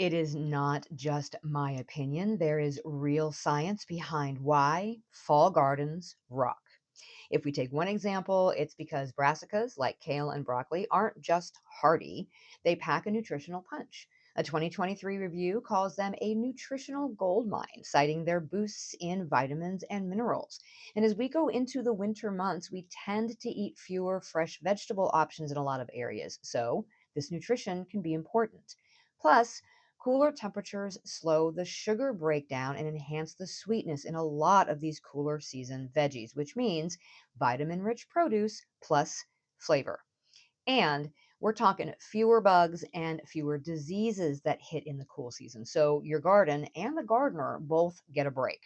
It is not just my opinion. There is real science behind why fall gardens rock. If we take one example, it's because brassicas like kale and broccoli aren't just hardy, they pack a nutritional punch. A 2023 review calls them a nutritional gold mine, citing their boosts in vitamins and minerals. And as we go into the winter months, we tend to eat fewer fresh vegetable options in a lot of areas. So, this nutrition can be important. Plus, cooler temperatures slow the sugar breakdown and enhance the sweetness in a lot of these cooler season veggies, which means vitamin rich produce plus flavor. And we're talking fewer bugs and fewer diseases that hit in the cool season. So your garden and the gardener both get a break.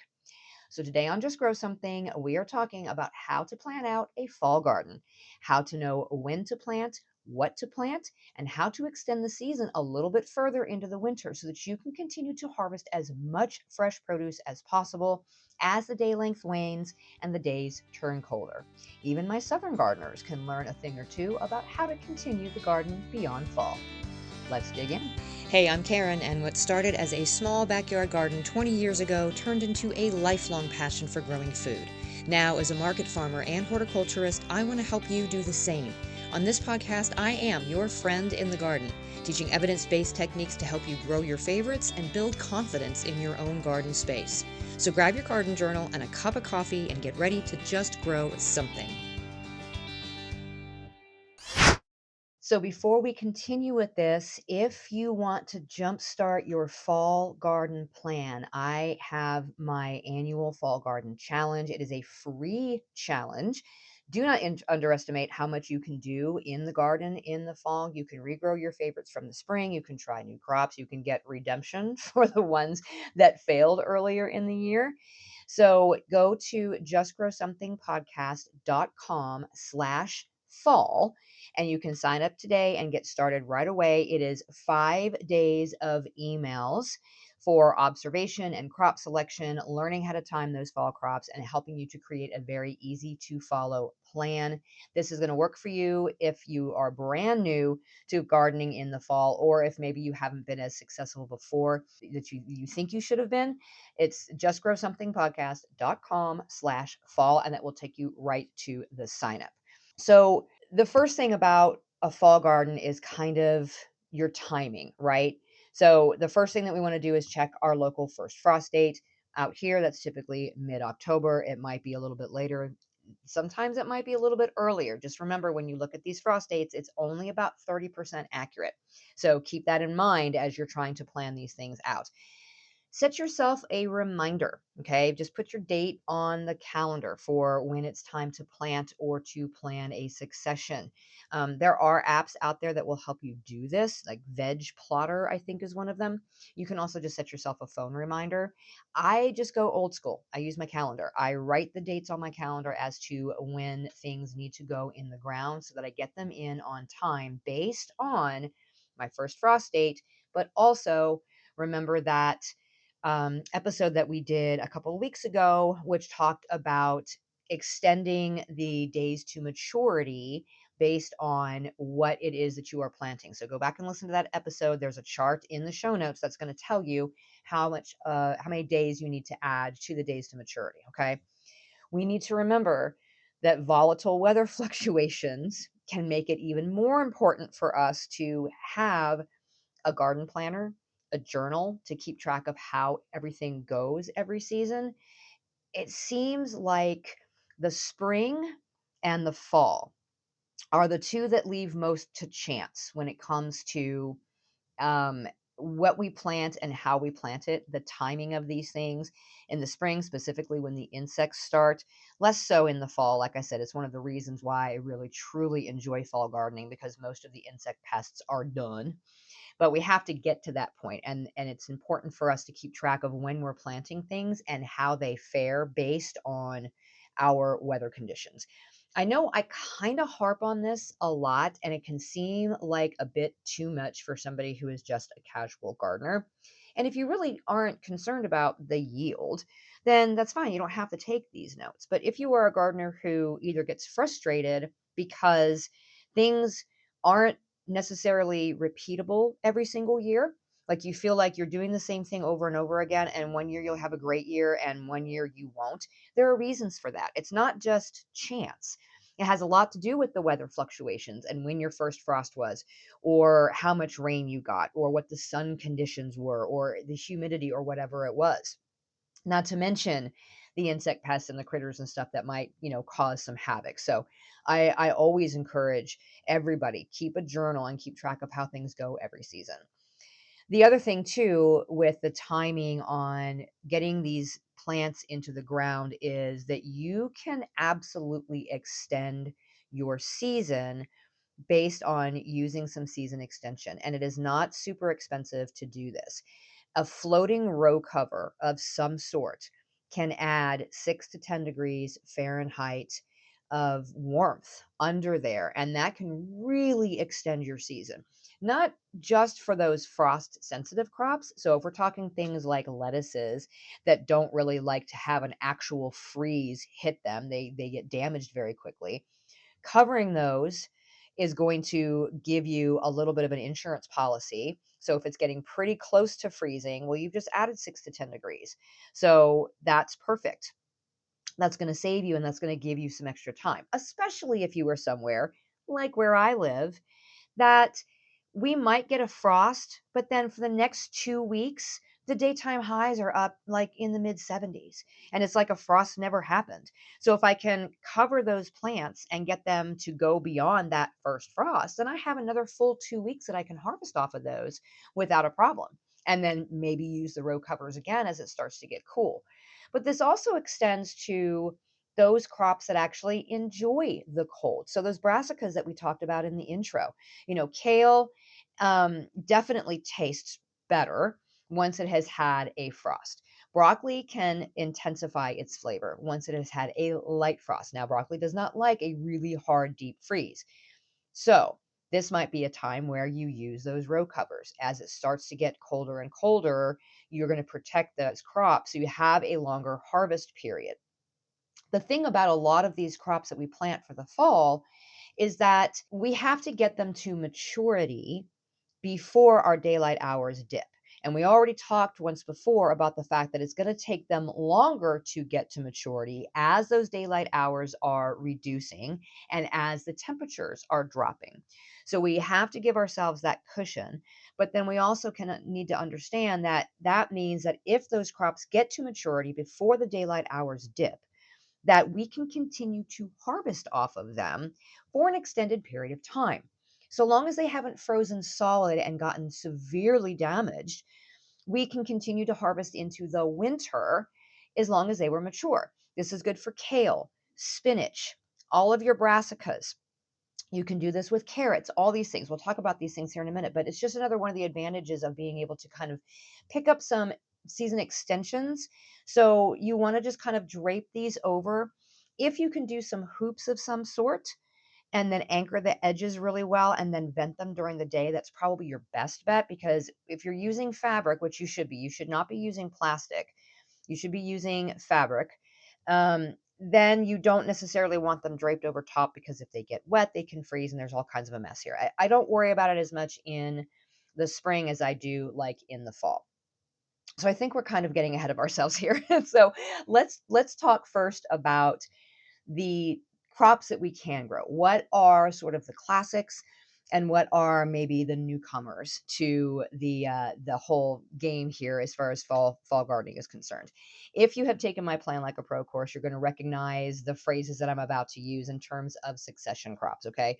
So, today on Just Grow Something, we are talking about how to plan out a fall garden, how to know when to plant, what to plant, and how to extend the season a little bit further into the winter so that you can continue to harvest as much fresh produce as possible as the day length wanes and the days turn colder. Even my southern gardeners can learn a thing or two about how to continue the garden beyond fall. Let's dig in. Hey, I'm Karen, and what started as a small backyard garden 20 years ago turned into a lifelong passion for growing food. Now, as a market farmer and horticulturist, I want to help you do the same. On this podcast, I am your friend in the garden, teaching evidence-based techniques to help you grow your favorites and build confidence in your own garden space. So grab your garden journal and a cup of coffee and get ready to just grow something. So before we continue with this, if you want to jumpstart your fall garden plan, I have my annual fall garden challenge. It is a free challenge. Do not underestimate how much you can do in the garden in the fall. You can regrow your favorites from the spring. You can try new crops. You can get redemption for the ones that failed earlier in the year. So go to justgrowsomethingpodcast.com/fall and you can sign up today and get started right away. It is 5 days of emails for observation and crop selection, learning how to time those fall crops, and helping you to create a very easy to follow plan. This is going to work for you if you are brand new to gardening in the fall, or if maybe you haven't been as successful before that you think you should have been. It's justgrowsomethingpodcast.com/fall, and that will take you right to the sign up. So the first thing about a fall garden is kind of your timing, right? So the first thing that we want to do is check our local first frost date. Out here, that's typically mid-October. It might be a little bit later. Sometimes it might be a little bit earlier. Just remember when you look at these frost dates, it's only about 30% accurate. So keep that in mind as you're trying to plan these things out. Set yourself a reminder, okay? Just put your date on the calendar for when it's time to plant or to plan a succession. There are apps out there that will help you do this, like Veg Plotter, I think is one of them. You can also just set yourself a phone reminder. I just go old school. I use my calendar. I write the dates on my calendar as to when things need to go in the ground so that I get them in on time based on my first frost date, but also remember that episode that we did a couple of weeks ago, which talked about extending the days to maturity based on what it is that you are planting. So go back and listen to that episode. There's a chart in the show notes that's going to tell you how many days you need to add to the days to maturity. Okay. We need to remember that volatile weather fluctuations can make it even more important for us to have a garden planner, a journal to keep track of how everything goes every season. It seems like the spring and the fall are the two that leave most to chance when it comes to um, what we plant and how we plant it, the timing of these things. In the spring, specifically when the insects start, less so in the fall. Like I said, it's one of the reasons why I really truly enjoy fall gardening because most of the insect pests are done, but we have to get to that point, and it's important for us to keep track of when we're planting things and how they fare based on our weather conditions. I know I kind of harp on this a lot, and it can seem like a bit too much for somebody who is just a casual gardener. And if you really aren't concerned about the yield, then that's fine. You don't have to take these notes. But if you are a gardener who either gets frustrated because things aren't necessarily repeatable every single year, Like you feel like you're doing the same thing over and over again, and one year you'll have a great year and one year you won't. There are reasons for that. It's not just chance. It has a lot to do with the weather fluctuations and when your first frost was, or how much rain you got, or what the sun conditions were, or the humidity, or whatever it was. Not to mention the insect pests and the critters and stuff that might, cause some havoc. So I always encourage everybody, keep a journal and keep track of how things go every season. The other thing too with the timing on getting these plants into the ground is that you can absolutely extend your season based on using some season extension, and it is not super expensive to do this. A floating row cover of some sort can add 6 to 10 degrees Fahrenheit of warmth under there, and that can really extend your season. Not just for those frost sensitive crops. So, if we're talking things like lettuces that don't really like to have an actual freeze hit them, they get damaged very quickly. Covering those is going to give you a little bit of an insurance policy. So if it's getting pretty close to freezing, well, you've just added 6 to 10 degrees. So that's perfect. That's going to save you and that's going to give you some extra time, especially if you were somewhere like where I live that we might get a frost, but then for the next 2 weeks, the daytime highs are up like in the mid 70s. And it's like a frost never happened. So if I can cover those plants and get them to go beyond that first frost, then I have another full 2 weeks that I can harvest off of those without a problem. And then maybe use the row covers again as it starts to get cool. But this also extends to those crops that actually enjoy the cold. So those brassicas that we talked about in the intro, kale definitely tastes better once it has had a frost. Broccoli can intensify its flavor once it has had a light frost. Now, broccoli does not like a really hard deep freeze. So, this might be a time where you use those row covers. As it starts to get colder and colder, you're going to protect those crops so you have a longer harvest period. The thing about a lot of these crops that we plant for the fall is that we have to get them to maturity before our daylight hours dip. And we already talked once before about the fact that it's going to take them longer to get to maturity as those daylight hours are reducing and as the temperatures are dropping. So we have to give ourselves that cushion. But then we also need to understand that that means that if those crops get to maturity before the daylight hours dip, that we can continue to harvest off of them for an extended period of time. So long as they haven't frozen solid and gotten severely damaged, we can continue to harvest into the winter as long as they were mature. This is good for kale, spinach, all of your brassicas. You can do this with carrots, all these things. We'll talk about these things here in a minute, but it's just another one of the advantages of being able to kind of pick up some season extensions. So you want to just kind of drape these over. If you can do some hoops of some sort and then anchor the edges really well and then vent them during the day, that's probably your best bet because if you're using fabric, which you should not be using plastic. You should be using fabric. Then you don't necessarily want them draped over top because if they get wet, they can freeze and there's all kinds of a mess here. I don't worry about it as much in the spring as I do like in the fall. So I think we're kind of getting ahead of ourselves here. So let's talk first about the crops that we can grow. What are sort of the classics and what are maybe the newcomers to the whole game here as far as fall gardening is concerned. If you have taken my Plan Like a Pro course, you're going to recognize the phrases that I'm about to use in terms of succession crops, okay?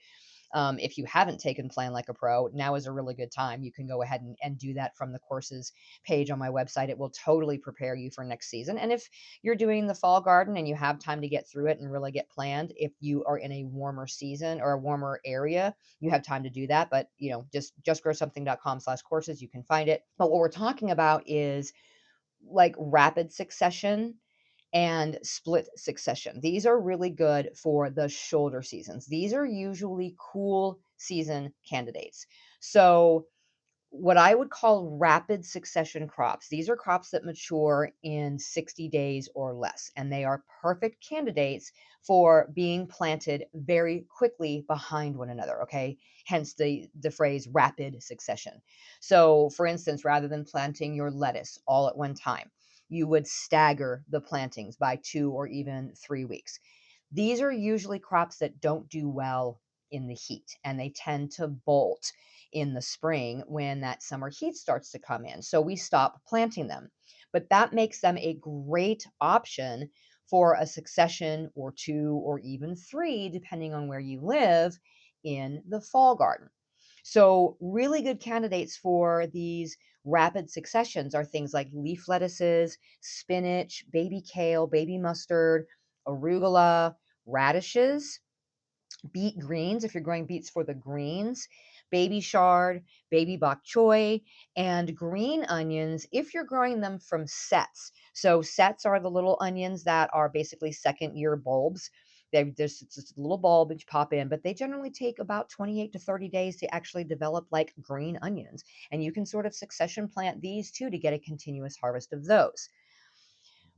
If you haven't taken Plan Like a Pro, now is a really good time. You can go ahead and do that from the courses page on my website. It will totally prepare you for next season. And if you're doing the fall garden and you have time to get through it and really get planned, if you are in a warmer season or a warmer area, you have time to do that. But justgrowsomething.com/courses, you can find it. But what we're talking about is like rapid succession and split succession. These are really good for the shoulder seasons. These are usually cool season candidates. So what I would call rapid succession crops. These are crops that mature in 60 days or less, and they are perfect candidates for being planted very quickly behind one another, okay? Hence the phrase rapid succession. So, for instance, rather than planting your lettuce all at one time, you would stagger the plantings by 2 or even 3 weeks. These are usually crops that don't do well in the heat, and they tend to bolt in the spring when that summer heat starts to come in. So we stop planting them. But that makes them a great option for a succession or two or even three, depending on where you live in the fall garden. So, really good candidates for these rapid successions are things like leaf lettuces, spinach, baby kale, baby mustard, arugula, radishes, beet greens, if you're growing beets for the greens, baby chard, baby bok choy, and green onions if you're growing them from sets. So sets are the little onions that are basically second year bulbs. There's just a little bulb that you pop in, but they generally take about 28 to 30 days to actually develop like green onions. And you can sort of succession plant these too to get a continuous harvest of those.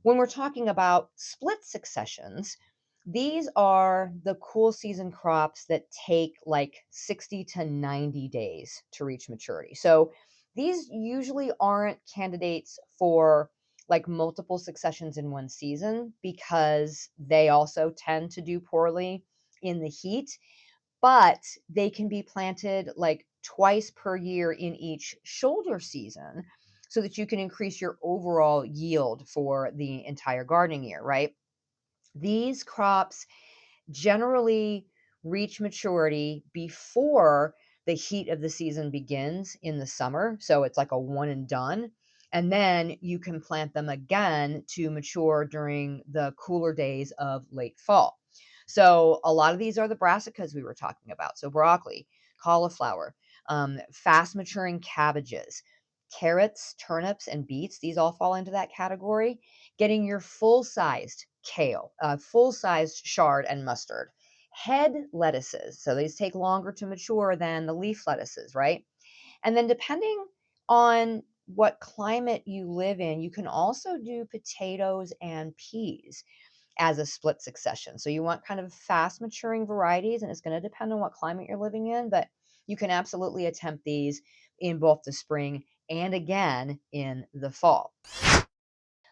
When we're talking about split successions, these are the cool season crops that take like 60 to 90 days to reach maturity. So these usually aren't candidates for like multiple successions in one season because they also tend to do poorly in the heat, but they can be planted like twice per year in each shoulder season so that you can increase your overall yield for the entire gardening year, right? These crops generally reach maturity before the heat of the season begins in the summer. So it's like a one and done. And then you can plant them again to mature during the cooler days of late fall. So a lot of these are the brassicas we were talking about. So broccoli, cauliflower, fast maturing cabbages, carrots, turnips, and beets. These all fall into that category. Getting your full sized kale, full sized chard and mustard, head lettuces. So these take longer to mature than the leaf lettuces, right? And then depending on what climate you live in, you can also do potatoes and peas as a split succession. So you want kind of fast maturing varieties, and it's going to depend on what climate you're living in, but you can absolutely attempt these in both the spring and again in the fall.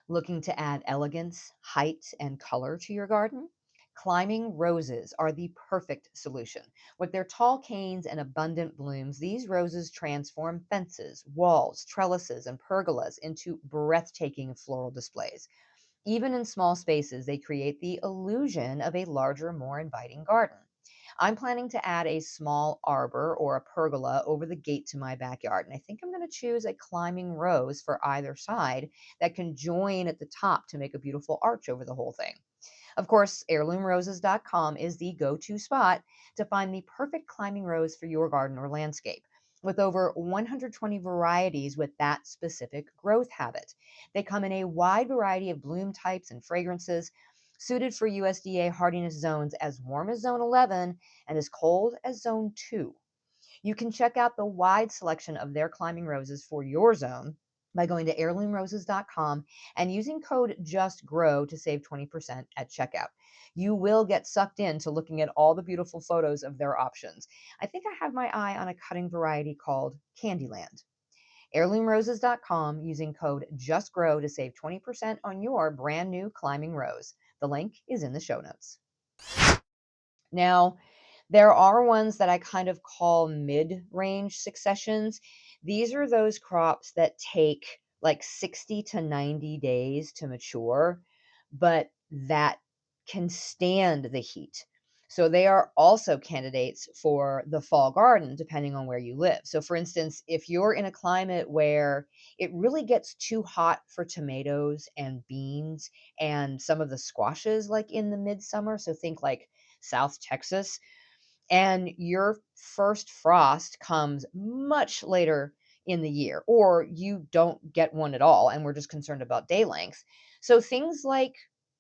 Looking to add elegance, height, and color to your garden? Climbing roses are the perfect solution. With their tall canes and abundant blooms, these roses transform fences, walls, trellises, and pergolas into breathtaking floral displays. Even in small spaces, they create the illusion of a larger, more inviting garden. I'm planning to add a small arbor or a pergola over the gate to my backyard, and I think I'm going to choose a climbing rose for either side that can join at the top to make a beautiful arch over the whole thing. Of course, heirloomroses.com is the go to spot to find the perfect climbing rose for your garden or landscape. With over 120 varieties with that specific growth habit, they come in a wide variety of bloom types and fragrances, suited for USDA hardiness zones as warm as zone 11 and as cold as zone 2. You can check out the wide selection of their climbing roses for your zone by going to heirloomroses.com and using code JUSTGROW to save 20% at checkout. You will get sucked into looking at all the beautiful photos of their options. I think I have my eye on a cutting variety called Candyland. Heirloomroses.com using code JUSTGROW to save 20% on your brand new climbing rose. The link is in the show notes. Now, there are ones that I kind of call mid-range successions. These are those crops that take like 60 to 90 days to mature, but that can stand the heat. So they are also candidates for the fall garden, depending on where you live. So, for instance, if you're in a climate where it really gets too hot for tomatoes and beans and some of the squashes, like in the midsummer, so think like South Texas, and your first frost comes much later in the year, or you don't get one at all, and we're just concerned about day length. So things like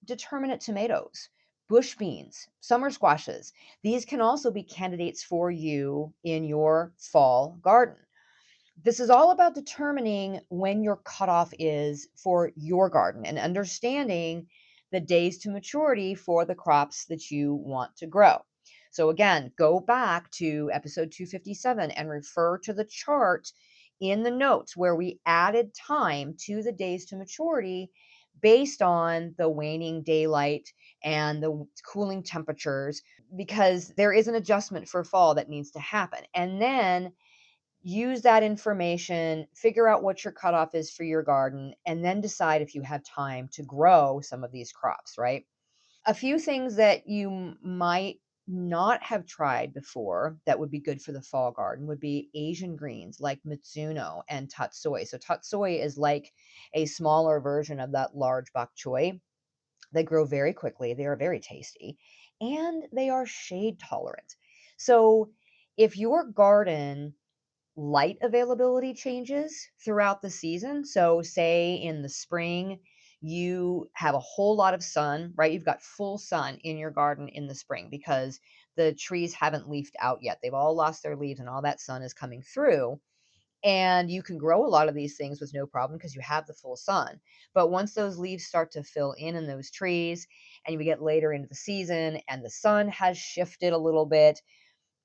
determinate tomatoes, bush beans, summer squashes, these can also be candidates for you in your fall garden. This is all about determining when your cutoff is for your garden and understanding the days to maturity for the crops that you want to grow. So, again, go back to episode 257 and refer to the chart in the notes where we added time to the days to maturity based on the waning daylight and the cooling temperatures, because there is an adjustment for fall that needs to happen. And then use that information, figure out what your cutoff is for your garden, and then decide if you have time to grow some of these crops, right? A few things that you might not have tried before that would be good for the fall garden would be Asian greens like Mitsuno and tatsoi. So tatsoi is like a smaller version of that large bok choy. They grow very quickly, they are very tasty, and they are shade tolerant. So if your garden light availability changes throughout the season. So, say in the spring, you have a whole lot of sun, right? You've got full sun in your garden in the spring because the trees haven't leafed out yet. They've all lost their leaves and all that sun is coming through. And you can grow a lot of these things with no problem because you have the full sun. But once those leaves start to fill in those trees and we get later into the season and the sun has shifted a little bit,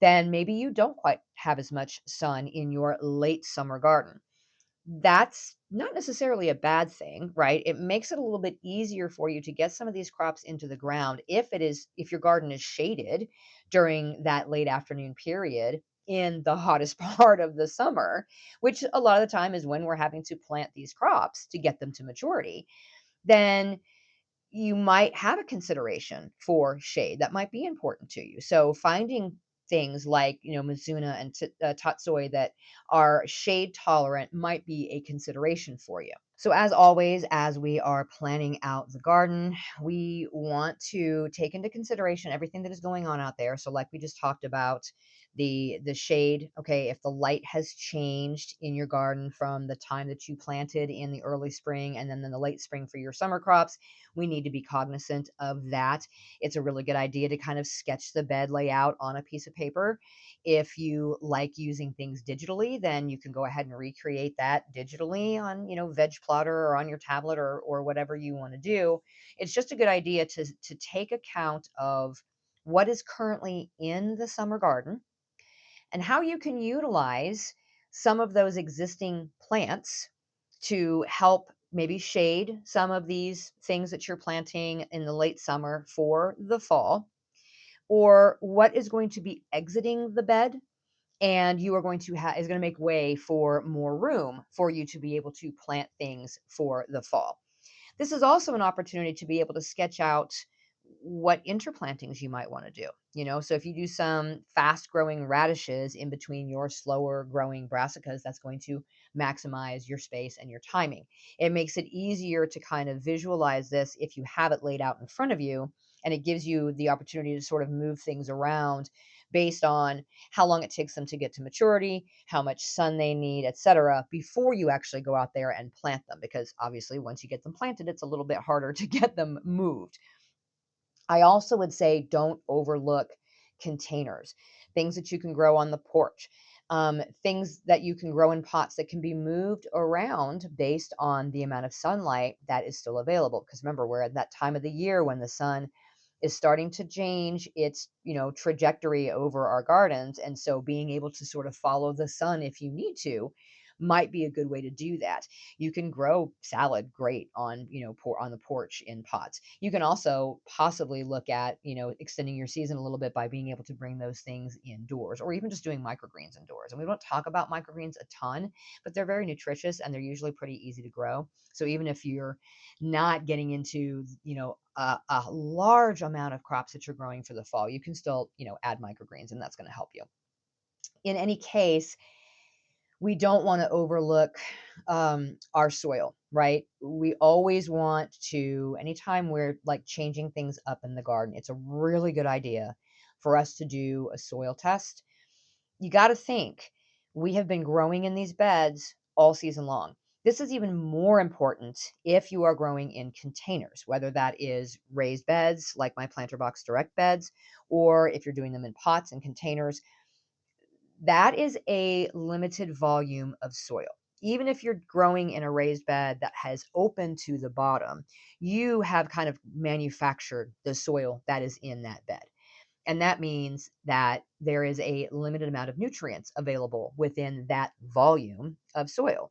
then maybe you don't quite have as much sun in your late summer garden. That's not necessarily a bad thing, right? It makes it a little bit easier for you to get some of these crops into the ground if your garden is shaded during that late afternoon period in the hottest part of the summer, which a lot of the time is when we're having to plant these crops to get them to maturity. Then you might have a consideration for shade that might be important to you. So finding things like, Mizuna and tatsoi that are shade tolerant might be a consideration for you. So, as always, as we are planning out the garden, we want to take into consideration everything that is going on out there. So, like we just talked about, the shade. Okay, if the light has changed in your garden from the time that you planted in the early spring and then in the late spring for your summer crops, we need to be cognizant of that. It's a really good idea to kind of sketch the bed layout on a piece of paper. If you like using things digitally, then you can go ahead and recreate that digitally on, Veg Plotter or on your tablet or whatever you want to do. It's just a good idea to take account of what is currently in the summer garden and how you can utilize some of those existing plants to help maybe shade some of these things that you're planting in the late summer for the fall, or what is going to be exiting the bed and you are going to is going to make way for more room for you to be able to plant things for the fall. This is also an opportunity to be able to sketch out what interplantings you might want to do. So if you do some fast growing radishes in between your slower growing brassicas, that's going to maximize your space and your timing. It makes it easier to kind of visualize this if you have it laid out in front of you, and it gives you the opportunity to sort of move things around based on how long it takes them to get to maturity, how much sun they need, etc., before you actually go out there and plant them. Because obviously, once you get them planted, it's a little bit harder to get them moved. I also would say don't overlook containers, things that you can grow on the porch, things that you can grow in pots that can be moved around based on the amount of sunlight that is still available. Because remember, we're at that time of the year when the sun is starting to change its trajectory over our gardens, and so being able to sort of follow the sun if you need to might be a good way to do that. You can grow salad great on on the porch in pots. You can also possibly look at extending your season a little bit by being able to bring those things indoors, or even just doing microgreens indoors. And we don't talk about microgreens a ton, but they're very nutritious and they're usually pretty easy to grow. So even if you're not getting into a large amount of crops that you're growing for the fall, you can still add microgreens, and that's going to help you. In any case, we don't want to overlook our soil, right? We always want to, anytime we're like changing things up in the garden, it's a really good idea for us to do a soil test. You got to think, we have been growing in these beds all season long. This is even more important if you are growing in containers, whether that is raised beds like my planter box direct beds, or if you're doing them in pots and containers. That is a limited volume of soil. Even if you're growing in a raised bed that has open to the bottom, you have kind of manufactured the soil that is in that bed. And that means that there is a limited amount of nutrients available within that volume of soil.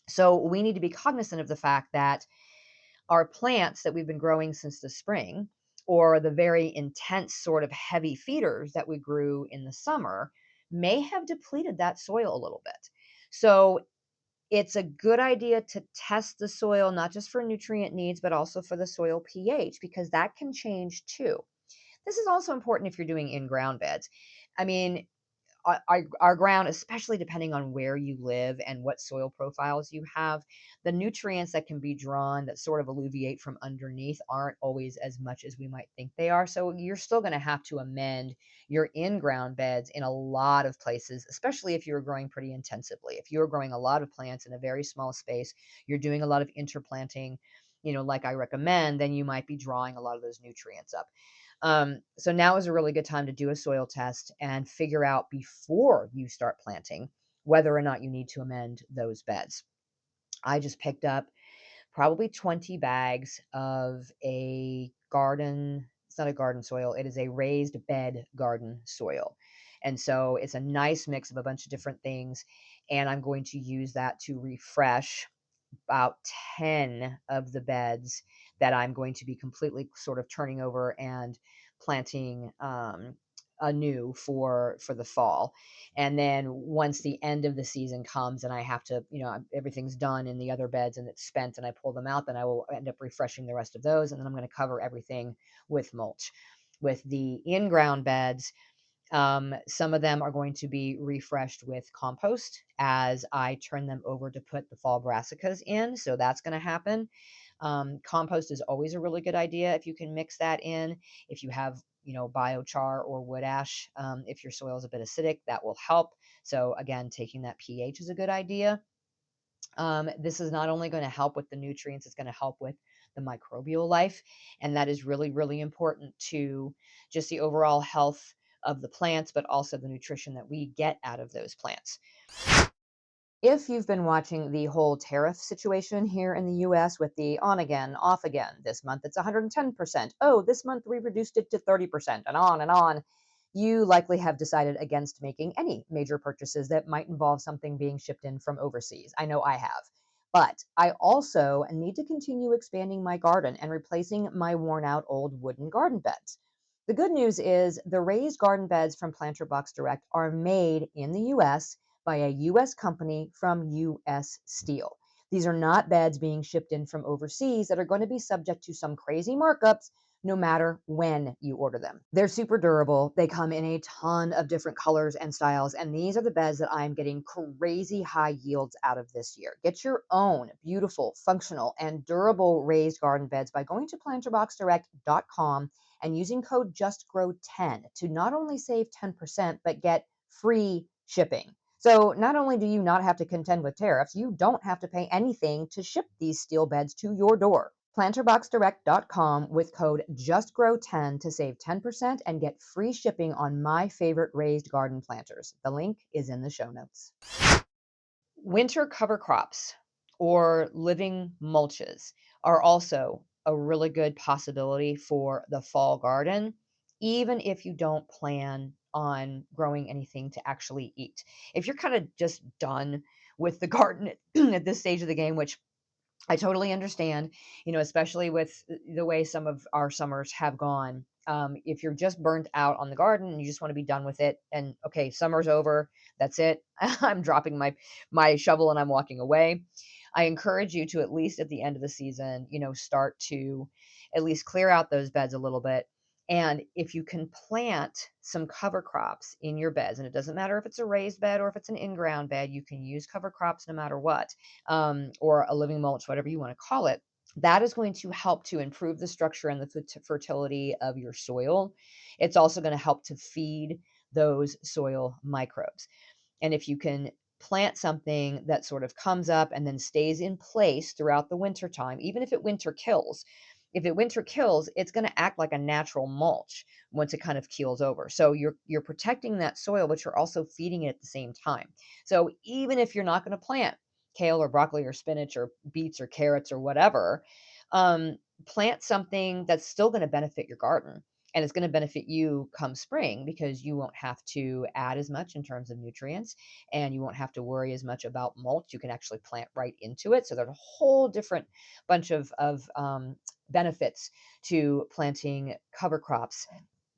So we need to be cognizant of the fact that our plants that we've been growing since the spring, or the very intense sort of heavy feeders that we grew in the summer, may have depleted that soil a little bit. So it's a good idea to test the soil, not just for nutrient needs, but also for the soil pH, because that can change too. This is also important if you're doing in ground beds. I mean, our ground, especially depending on where you live and what soil profiles you have, the nutrients that can be drawn that sort of alleviate from underneath aren't always as much as we might think they are. So you're still going to have to amend your in ground beds in a lot of places, especially if you're growing pretty intensively. If you're growing a lot of plants in a very small space, you're doing a lot of interplanting, like I recommend, then you might be drawing a lot of those nutrients up. So now is a really good time to do a soil test and figure out before you start planting whether or not you need to amend those beds. I just picked up probably 20 bags of a garden. It's not a garden soil, it is a raised bed garden soil. And so it's a nice mix of a bunch of different things. And I'm going to use that to refresh about 10 of the beds that I'm going to be completely sort of turning over and planting anew for the fall. And then once the end of the season comes and I have to, everything's done in the other beds and it's spent and I pull them out, then I will end up refreshing the rest of those. And then I'm going to cover everything with mulch. With the in-ground beds, some of them are going to be refreshed with compost as I turn them over to put the fall brassicas in. So that's going to happen. Compost is always a really good idea if you can mix that in. If you have, biochar or wood ash, if your soil is a bit acidic, that will help. So again, taking that pH is a good idea. This is not only going to help with the nutrients, it's going to help with the microbial life. And that is really, really important to just the overall health of the plants, but also the nutrition that we get out of those plants. If you've been watching the whole tariff situation here in the US with the on again, off again, this month it's 110%. Oh, this month we reduced it to 30%, and on, you likely have decided against making any major purchases that might involve something being shipped in from overseas. I know I have. But I also need to continue expanding my garden and replacing my worn out old wooden garden beds. The good news is the raised garden beds from Planter Box Direct are made in the US by a US company from US steel. These are not beds being shipped in from overseas that are going to be subject to some crazy markups no matter when you order them. They're super durable. They come in a ton of different colors and styles, and these are the beds that I'm getting crazy high yields out of this year. Get your own beautiful, functional, and durable raised garden beds by going to planterboxdirect.com and using code JustGrow10 to not only save 10%, but get free shipping. So not only do you not have to contend with tariffs, you don't have to pay anything to ship these steel beds to your door. Planterboxdirect.com with code JustGrow10 to save 10% and get free shipping on my favorite raised garden planters. The link is in the show notes. Winter cover crops or living mulches are also a really good possibility for the fall garden, even if you don't plan on growing anything to actually eat. If you're kind of just done with the garden at this stage of the game, which I totally understand, especially with the way some of our summers have gone. If you're just burnt out on the garden and you just want to be done with it, and okay, summer's over, that's it. I'm dropping my shovel and I'm walking away. I encourage you to at least at the end of the season, start to at least clear out those beds a little bit. And if you can plant some cover crops in your beds, and it doesn't matter if it's a raised bed or if it's an in-ground bed, you can use cover crops no matter what, or a living mulch, whatever you want to call it. That is going to help to improve the structure and the fertility of your soil. It's also going to help to feed those soil microbes. And if you can plant something that sort of comes up and then stays in place throughout the winter time, even if it winter kills, If it winter kills, it's going to act like a natural mulch once it kind of keels over. So you're protecting that soil, but you're also feeding it at the same time. So even if you're not going to plant kale or broccoli or spinach or beets or carrots or whatever, um, plant something that's still going to benefit your garden. And it's going to benefit you come spring because you won't have to add as much in terms of nutrients, and you won't have to worry as much about mulch. You can actually plant right into it. So there's a whole different bunch of benefits to planting cover crops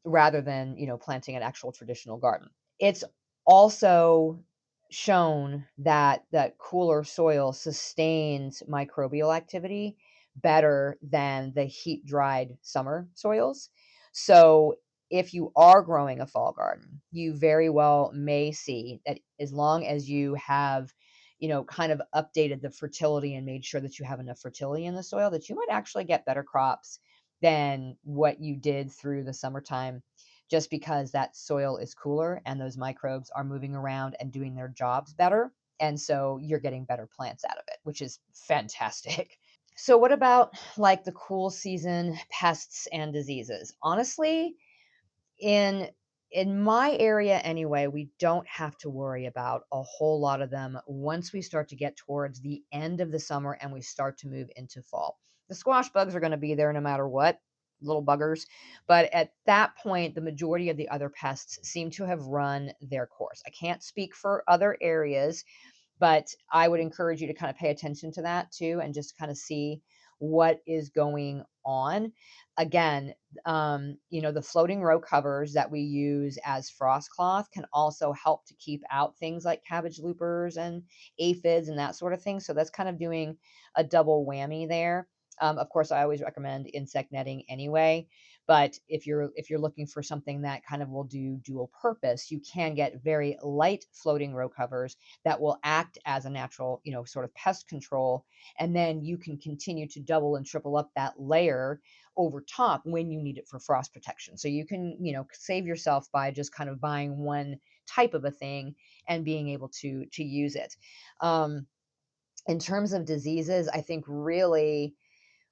rather than, planting an actual traditional garden. It's also shown that cooler soil sustains microbial activity better than the heat dried summer soils. So if you are growing a fall garden, you very well may see that as long as you have, kind of updated the fertility and made sure that you have enough fertility in the soil, that you might actually get better crops than what you did through the summertime, just because that soil is cooler and those microbes are moving around and doing their jobs better. And so you're getting better plants out of it, which is fantastic. So, what about like the cool season pests and diseases? Honestly, in my area anyway, we don't have to worry about a whole lot of them once we start to get towards the end of the summer and we start to move into fall. The squash bugs are going to be there no matter what, little buggers, but at that point the majority of the other pests seem to have run their course. I can't speak for other areas, but I would encourage you to kind of pay attention to that too and just kind of see what is going on. Again, the floating row covers that we use as frost cloth can also help to keep out things like cabbage loopers and aphids and that sort of thing. So that's kind of doing a double whammy there. Of course, I always recommend insect netting anyway. But if you're looking for something that kind of will do dual purpose, you can get very light floating row covers that will act as a natural, sort of pest control. And then you can continue to double and triple up that layer over top when you need it for frost protection. So you can, save yourself by just kind of buying one type of a thing and being able to use it. Um, in terms of diseases, I think really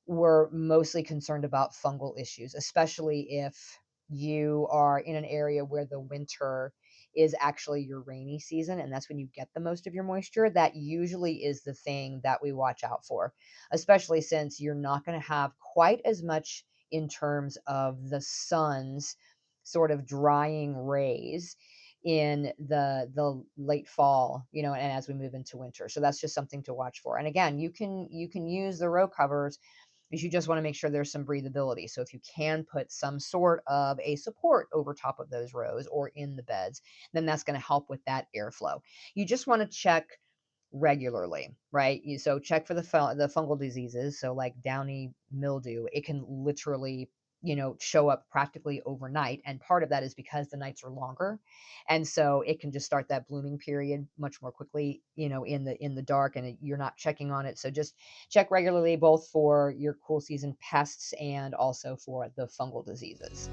we're mostly concerned about fungal issues, especially if you are in an area where the winter is actually your rainy season and that's when you get the most of your moisture. That usually is the thing that we watch out for, especially since you're not going to have quite as much in terms of the sun's sort of drying rays in the late fall, and as we move into winter. So that's just something to watch for. And again, you can use the row covers, is you just want to make sure there's some breathability. So if you can put some sort of a support over top of those rows or in the beds, then that's going to help with that airflow. You just want to check regularly, right? So check for the fungal diseases. So like downy mildew, it can literally, show up practically overnight, and part of that is because the nights are longer, and so it can just start that blooming period much more quickly, in the dark, and you're not checking on it. So just check regularly, both for your cool season pests and also for the fungal diseases.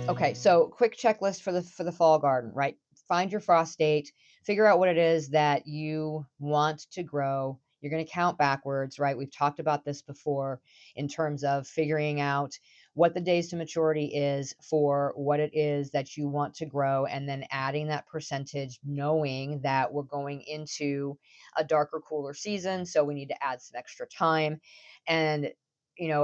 Okay, so quick checklist for the fall garden, right? Find your frost date, figure out what it is that you want to grow. You're going to count backwards, right? We've talked about this before in terms of figuring out what the days to maturity is for what it is that you want to grow, and then adding that percentage, knowing that we're going into a darker, cooler season, so we need to add some extra time. And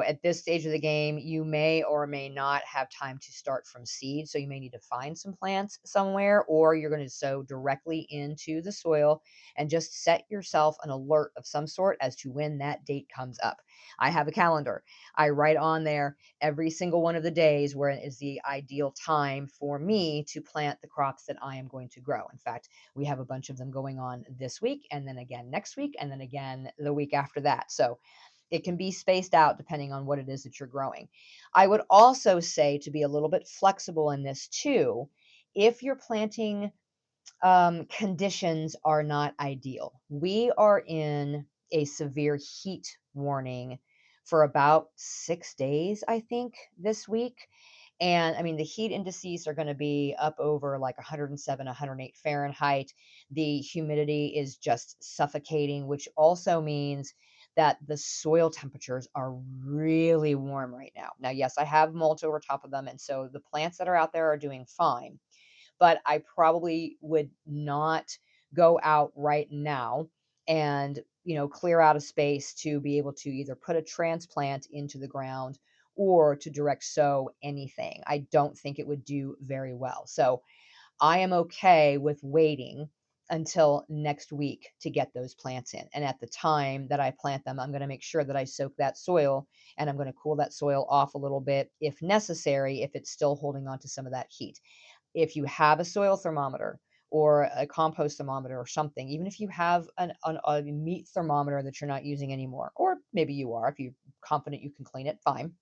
at this stage of the game, you may or may not have time to start from seed. So you may need to find some plants somewhere, or you're going to sow directly into the soil and just set yourself an alert of some sort as to when that date comes up. I have a calendar. I write on there every single one of the days where it is the ideal time for me to plant the crops that I am going to grow. In fact, we have a bunch of them going on this week, and then again next week, and then again the week after that. So it can be spaced out depending on what it is that you're growing. I would also say to be a little bit flexible in this too. If you're planting, conditions are not ideal. We are in a severe heat warning for about 6 days, I think, this week. And I mean, the heat indices are going to be up over like 107, 108 Fahrenheit. The humidity is just suffocating, which also means that the soil temperatures are really warm right now. Now, yes, I have mulch over top of them, and so the plants that are out there are doing fine, but I probably would not go out right now and, clear out a space to be able to either put a transplant into the ground or to direct sow anything. I don't think it would do very well. So I am okay with waiting until next week to get those plants in. And at the time that I plant them, I'm going to make sure that I soak that soil, and I'm going to cool that soil off a little bit if necessary, if it's still holding on to some of that heat. If you have a soil thermometer or a compost thermometer or something, even if you have a meat thermometer that you're not using anymore, or maybe you are, if you're confident you can clean it, fine,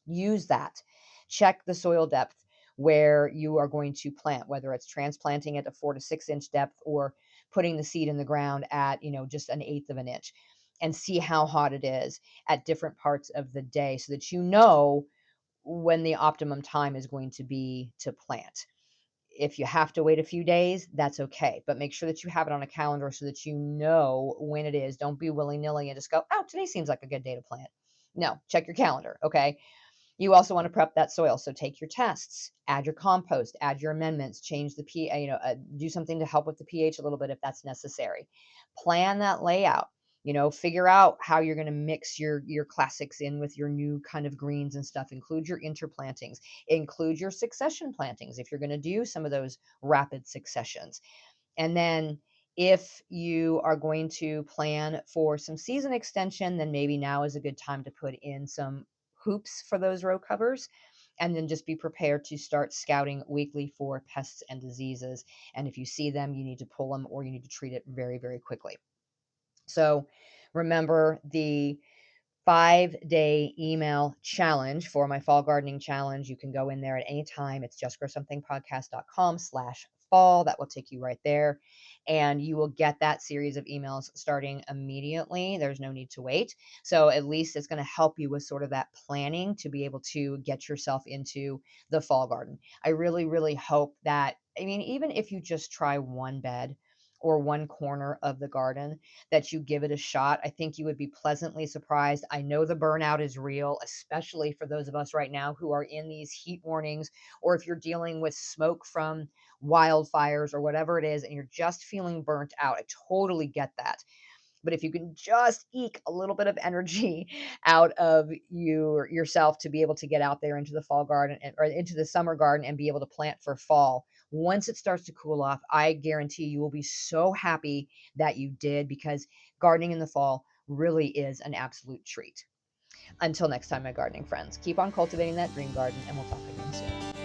use that. Check the soil depth where you are going to plant, whether it's transplanting at a 4 to 6 inch depth or putting the seed in the ground at, just an eighth of an inch, and see how hot it is at different parts of the day so that you know when the optimum time is going to be to plant. If you have to wait a few days, that's okay, but make sure that you have it on a calendar so that you know when it is. Don't be willy-nilly and just go, "Oh, today seems like a good day to plant." No, check your calendar, okay? You also want to prep that soil. So take your tests, add your compost, add your amendments, change the pH, do something to help with the pH a little bit if that's necessary. Plan that layout. Figure out how you're going to mix your classics in with your new kind of greens and stuff. Include your interplantings, include your succession plantings if you're going to do some of those rapid successions. And then if you are going to plan for some season extension, then maybe now is a good time to put in some hoops for those row covers. And then just be prepared to start scouting weekly for pests and diseases. And if you see them, you need to pull them or you need to treat it very, very quickly. So remember the 5-day email challenge for my fall gardening challenge. You can go in there at any time. It's justgrowsomethingpodcast.com/fall. That will take you right there. And you will get that series of emails starting immediately. There's no need to wait. So at least it's going to help you with sort of that planning to be able to get yourself into the fall garden. I really, really hope that, even if you just try one bed or one corner of the garden, that you give it a shot. I think you would be pleasantly surprised. I know the burnout is real, especially for those of us right now who are in these heat warnings, or if you're dealing with smoke from wildfires or whatever it is, and you're just feeling burnt out. I totally get that. But if you can just eke a little bit of energy out of yourself to be able to get out there into the fall garden or into the summer garden and be able to plant for fall, once it starts to cool off, I guarantee you will be so happy that you did, because gardening in the fall really is an absolute treat. Until next time, my gardening friends, keep on cultivating that dream garden, and we'll talk again soon.